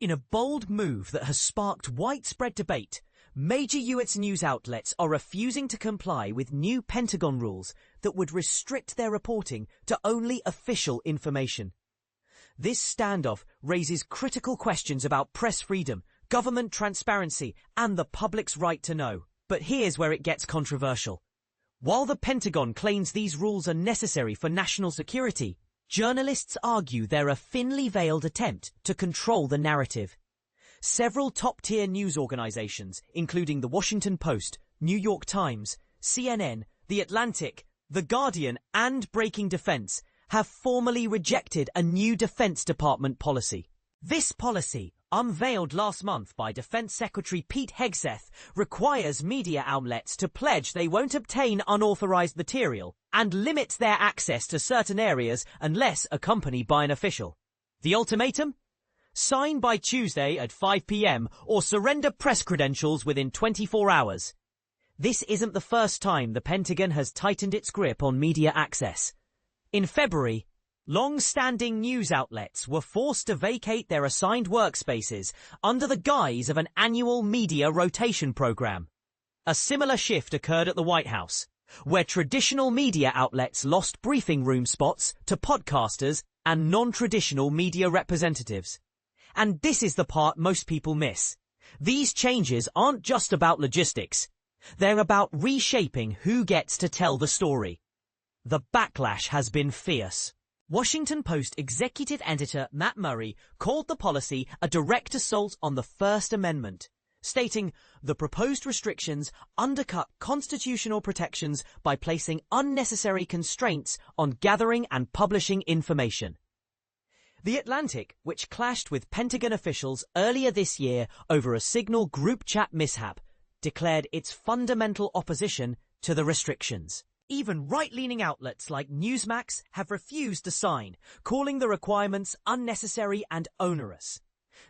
In a bold move that has sparked widespread debate, major US news outlets are refusing to comply with new Pentagon rules that would restrict their reporting to only official information. This standoff raises critical questions about press freedom, government transparency, and the public's right to know. But here's where it gets controversial. While the Pentagon claims these rules are necessary for national security, journalists argue they're a thinly veiled attempt to control the narrative. Several top-tier news organizations, including The Washington Post, New York Times, CNN, The Atlantic, The Guardian, and Breaking Defense, have formally rejected a new Defense Department policy. This policy, unveiled last month by Defense Secretary Pete Hegseth, requires media outlets to pledge they won't obtain unauthorized material and limits their access to certain areas unless accompanied by an official. The ultimatum? Sign by Tuesday at 5 p.m. or surrender press credentials within 24 hours. This isn't the first time the Pentagon has tightened its grip on media access. In February, long-standing news outlets were forced to vacate their assigned workspaces under the guise of an annual media rotation program. A similar shift occurred at the White House, where traditional media outlets lost briefing room spots to podcasters and non-traditional media representatives. And this is the part most people miss. These changes aren't just about logistics. They're about reshaping who gets to tell the story. The backlash has been fierce. Washington Post executive editor Matt Murray called the policy a direct assault on the First Amendment, stating the proposed restrictions undercut constitutional protections by placing unnecessary constraints on gathering and publishing information. The Atlantic, which clashed with Pentagon officials earlier this year over a Signal group chat mishap, declared its fundamental opposition to the restrictions. Even right-leaning outlets like Newsmax have refused to sign, calling the requirements unnecessary and onerous.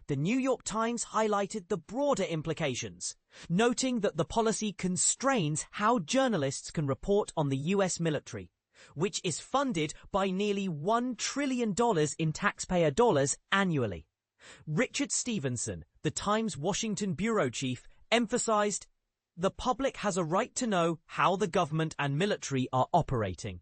The New York Times highlighted the broader implications, noting that the policy constrains how journalists can report on the US military, which is funded by nearly $1 trillion in taxpayer dollars annually. Richard Stevenson, the Times Washington bureau chief, emphasized, "The public has a right to know how the government and military are operating."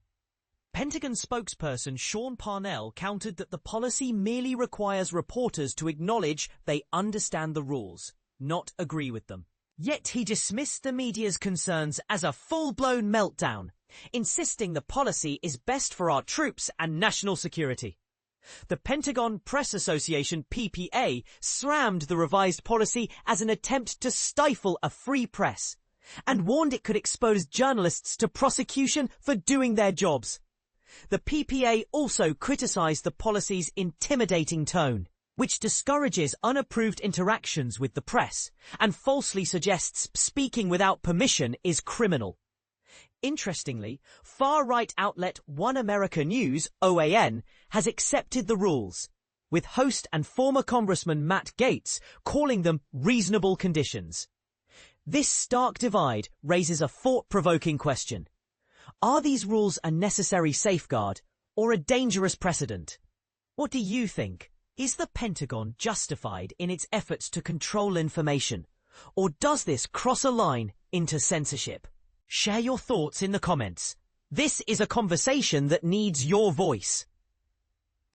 Pentagon spokesperson Sean Parnell countered that the policy merely requires reporters to acknowledge they understand the rules, not agree with them. Yet he dismissed the media's concerns as a full-blown meltdown, insisting the policy is best for our troops and national security. The Pentagon Press Association, PPA, slammed the revised policy as an attempt to stifle a free press and warned it could expose journalists to prosecution for doing their jobs. The PPA also criticized the policy's intimidating tone, which discourages unapproved interactions with the press and falsely suggests speaking without permission is criminal. Interestingly, far-right outlet One America News, OAN, has accepted the rules, with host and former Congressman Matt Gaetz calling them reasonable conditions. This stark divide raises a thought-provoking question. Are these rules a necessary safeguard or a dangerous precedent? What do you think? Is the Pentagon justified in its efforts to control information, or does this cross a line into censorship? Share your thoughts in the comments. This is a conversation that needs your voice.